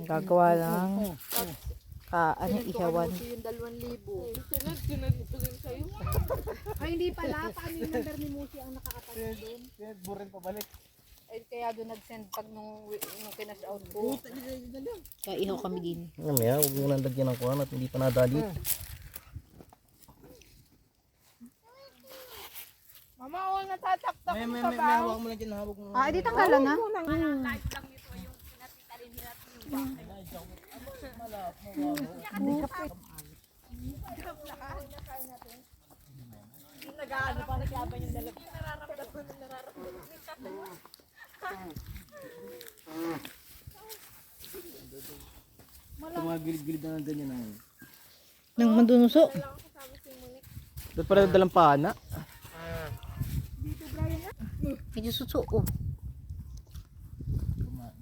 Gagawa ng ihawan. Yung 2,000. Sunod ito rin kayo. Ay, hindi pala. Paano yung number ni Musi ang nakakatagal doon? Burin pabalik. Ay, kaya doon nag-send pag nung kinas out ko. Kaya ihaw kami din. Mamaya, huwag mo nang lagyan ng kuhan at hindi pa nadali. Mama, oh, natataktak May sa baho. hawak mo lang dyan, hawak mo. Ah, di tanggalan na. Nag-aano pa, naglaban yung dalawa. Nararamdaman na nararamdaman. Ito mga gilid-gilid na nandun yun. Nang mandunuso. Doon pala dalang pana. Medyo suso. Oh.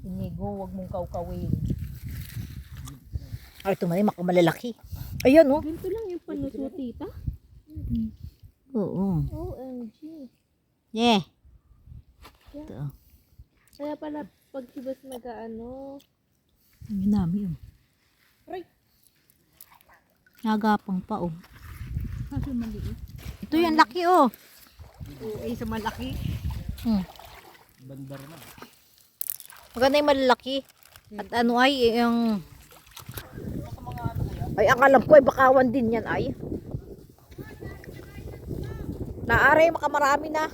Inigo, wag mong kaw-kawin. Ay, ito man makamalalaki. Ayan, oh. Ganito lang yung panuso, tita. Oo. OMG. Yeah. Yeah. Ito. Kaya pala pag si Bas nag-ano. Ang namin, oh. Right. Nagapang pa, oh. Kaso maliit. Ito yung laki, oh. Ay, sa malaki. Bandar na. Maganda yung malalaki. At ano ay, yung... Ay, ang alam ko ay bakawan din yan, ay. Naaray, makamarami na.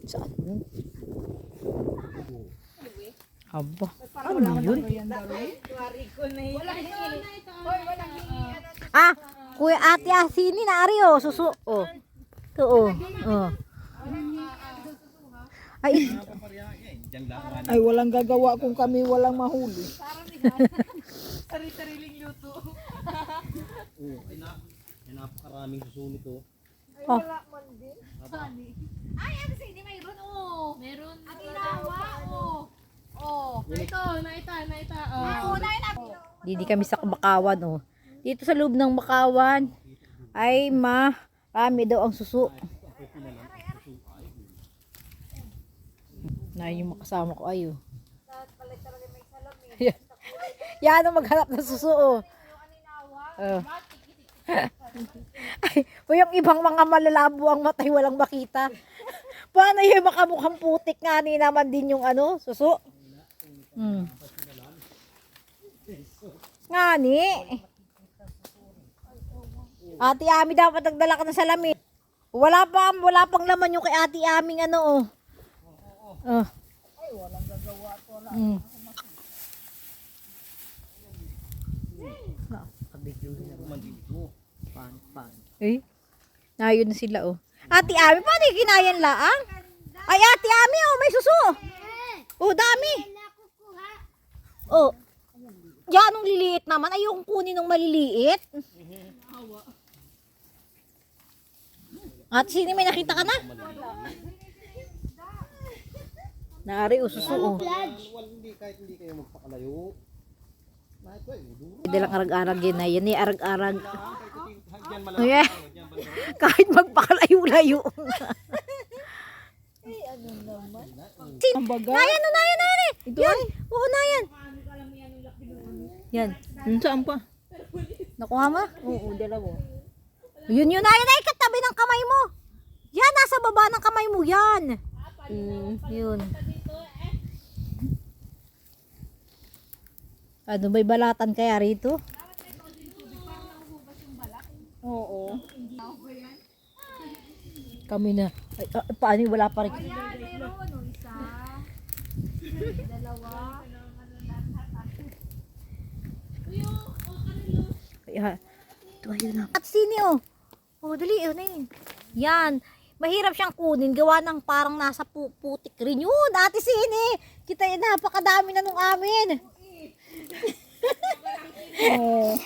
Saan yun? Aba, ano yun? Ah, Kuya Ate Asini na ari, oh, susu. Oh. Ito, oh. Oh. Ay, walang gagawa kung kami walang mahuli. Sari-sariling luto. Ay, napakaraming susunod to. Oh. Ay, ano sa hindi mayroon, oh. Meron. Ang ilawa, oh. Oh. Naita. Oh. Didi kami sa bakawan, oh. Dito sa loob ng bakawan ay marami daw ang susu. Na yung makasama ko ay, oh. Yan ang maghanap ng susu, oh. Oh. Ay, o yung ibang mga malalabo ang matay walang makita. Paano yung makamukhang putik nga ni naman din yung ano, susu? Nga ni. Ate Ami dapat nagdala ka ng salamin. Wala pang laman yung kay Ate Aming ano, oh. Oh. Ay, walang gagawa to. Eh, nayon na sila, oh. Ate Ami, paano yung kinayan laang? Ay, Ate Ami, oh, may suso. Oh, dami. Oh. Yan, nung liliit naman. Ayokong kunin ng maliliit. Ate Sini, may nakita ka na? Naari, oh, suso, oh. Kahit hindi kayo magpakalayo. Dalang arag-arag yan na. Yan, arag-arag. Okay. Kahit magpakalayo-layo. Ano naman? Nayan, no, nayan, nayan eh. Yan. Oo, nayan. Yan. Saan pa? Nakuha mo? Oo, dalawa. Yun, nayan ay katabi ng kamay mo. Yan, nasa baba ng kamay mo. Yan. Yun. Ano, may balatan kaya rito? Oo. Kami na. Ay, paano wala pa rin? Mayroon, isa. Dalawa. Ay, ito ayun na. At sini, oh. Oh, dali, na yun. Yan. Mahirap siyang kunin. Gawa ng parang nasa putik rin. Yun, Ate Sini. Kita yun, napakadami na nung amin.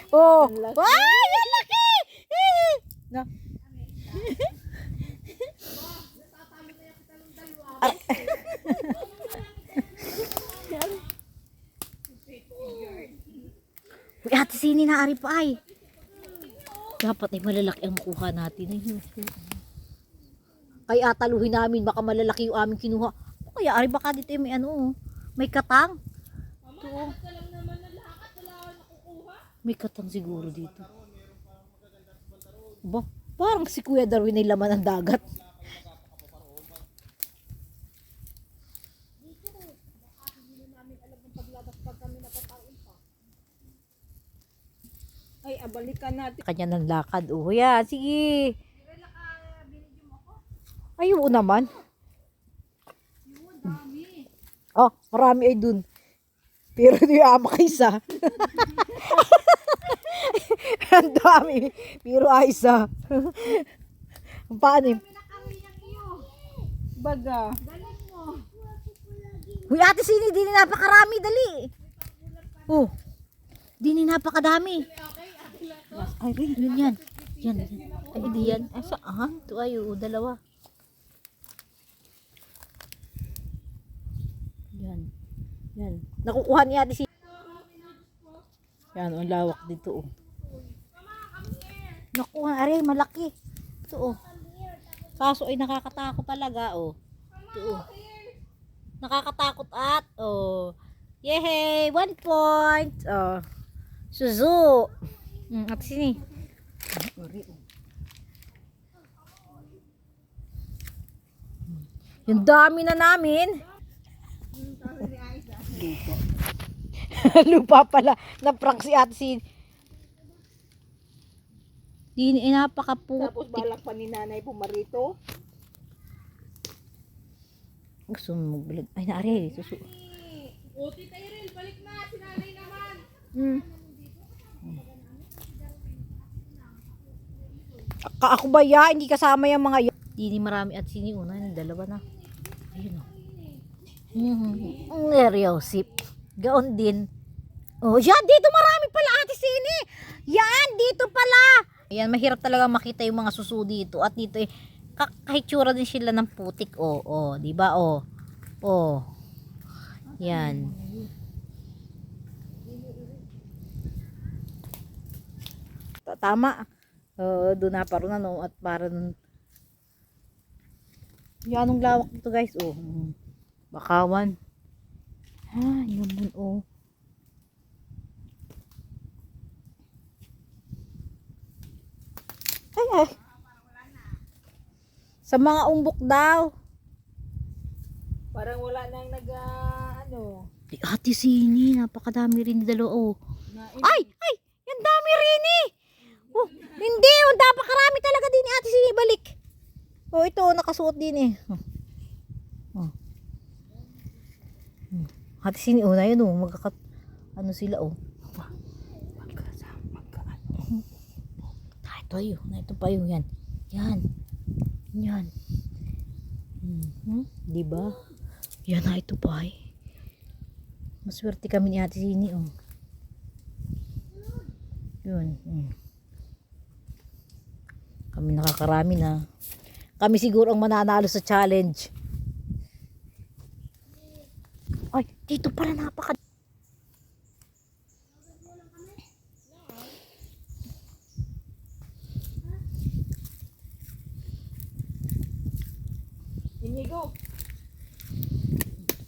Oh. Ay, ang laki! No. Uy, Ate Sini na ari pa ay. Dapat ay malalaki ang makuha natin. Ay, ataluhin namin. Baka malalaki yung aming kinuha. Kaya ari baka dito may ano, oh. May katang. Ito, oh. May katang siguro dito. Ba, parang si Kuya Darwin ay laman ng dagat. Ay, abalikan natin. Kanya ng lakad. Oh, yan. Sige. Ay, oo naman. Oh, marami ay dun. Pero di ama isa. Ang dami. Pero ay isa. Paano yun? Baga. Uy, ate Sini, di ni napakarami. Dali. Oh. Di ni napakadami. Ay, yun yan. Yan. Ay, di yan. Ay, saan? Ito ay, dalawa. Yan. Yan. Nakukuha ni ate Sini. Yan, ang lawak dito, oh. Nakuha, aray, malaki. Ito, oh. Kaso ay nakakatakot talaga, oh. Ito, oh. Nakakatakot at, oh. Yehey! 1 point! Oh. Suzu! At sini. Yung dami na namin. Lupa pala. Na-prank si ate si. Di napakaputik. Tapos balak pa ni nanay pumarito. Gusto mo magbilag. Ay, naari. Susu. Uti tayo rin, balik na, sinanay naman. Ako ba ya? Hindi kasama yung mga yun. Di marami at sini una. Dalawa na. Ayun o. Neryosip. Gaon din. Oh, yan. Dito marami pala ate sini. Yan. Dito pala. Ayan. Mahirap talaga makita yung mga susu dito. At dito eh. Kahit tsura din sila ng putik. Oh, oh. Diba? Oh. Oh. Yan. Tama. Doon na parang ano at parang yan ang lawak dito guys. Oh. Bakawan. Ha, yun dun oh. Ay, ay. Sa mga umbok daw. Parang wala nang ano. Di ate Sini, napakadami rin dalo oh. Ay, ay, yan dami rin eh. Oh, hindi, oh, napakarami talaga din ni ate Sini balik. Oh, ito nakasuot din eh. Oh. Ate Sini oh, na yun oh, magkakat ano sila oh. Ito ayo, na ito pa yun yan. Yan. Yan. Di ba? Yan na ito pa eh. Maswerte kami ni ate Sini oh. Yun. Kami nakakarami na. Kami siguro ang mananalo sa challenge. Ay, dito pala napaka. Inigo.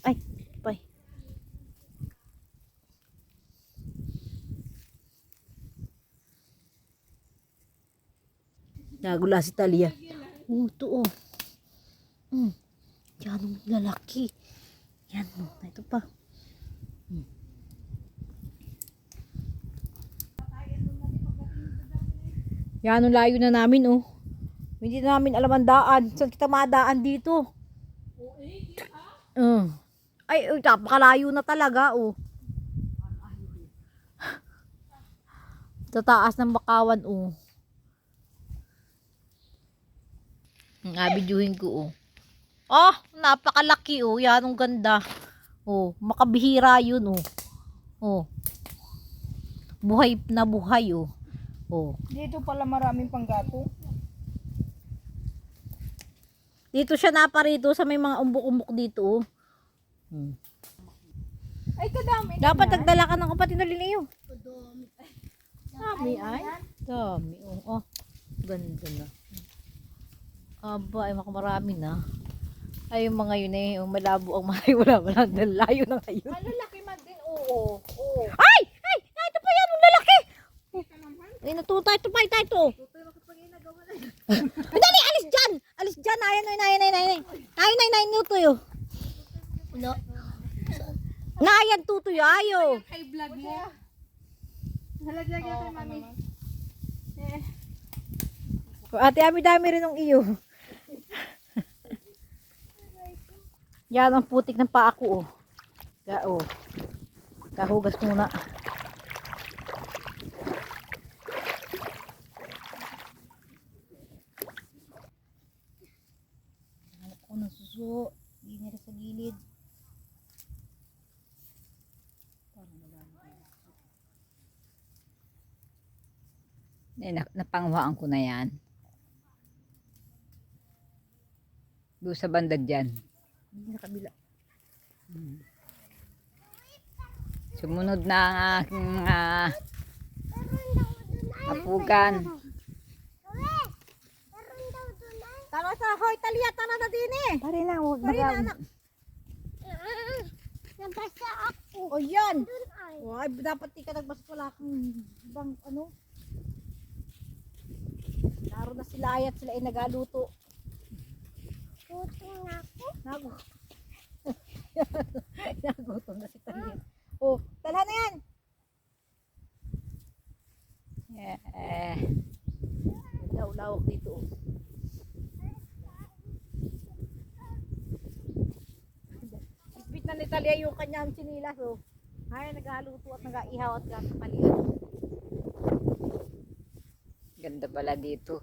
Ay, pay. Nagula si Talia. Ito oh. Yan ang lalaki. Yan oh. Ito pa. Yan ang layo na namin oh. Hindi na namin alam ang daan. Saan kita madaan dito? Ay, napakalayo na talaga oh. Sa taas ng Bakawan oh. Abidyuhin ko oh. Oh, napakalaki oh. Yan ang ganda. Oh, makabihira yun oh. Oh. Buhay na buhay oh. Oh. Dito pala maraming panggato. Dito siya naparito sa may mga umbok-umbok dito oh. Ay, kadami. Dapat nagdala ka ng kapatid na liliyo. Dami ay. Dami oh. Oh. Ganda na. Aba, ay makamarami na. Ay, yung mga yun eh, yung malabo ang mga wala layo na ngayon. Malalaki man din, oo. Oo. Ay! Ay! Ay! Ito pa yan! Ang lalaki! Ay, natuta. Ito pa. Ito. Dali! Alis dyan! Alis dyan! Nayan tutoy. No. Nayan tutoy. Ayo. Kay vlog mo. Halaglag yan kay mami. Ate Ami, dami rin ng iyo. Yan ang putik ng paa ko. Kahugas muna. Hanap ko ng suso. Hindi sa gilid. Napanghuaan ko na yan. Doon sa banda dyan. Sa kabila. Sumunod na ang aking mga kapugan. Tara sa hoy, Talia, tara na din eh. Pare na, huwag Pare na, mag- anak. Nabasa ako. O yan. Ay, dapat di ka nagbasa, wala kang bang ano. Laro na sila ay at sila ay nagaluto. Gutom na ako. Nagutom na si Talia. Oh, talhan na yan. Lawak dito. Oh. Isbit na ni Talia yung kanyang sinilas. Oh. Ay, nagaluto at nagaihaw at gagapalian. Ganda pala dito.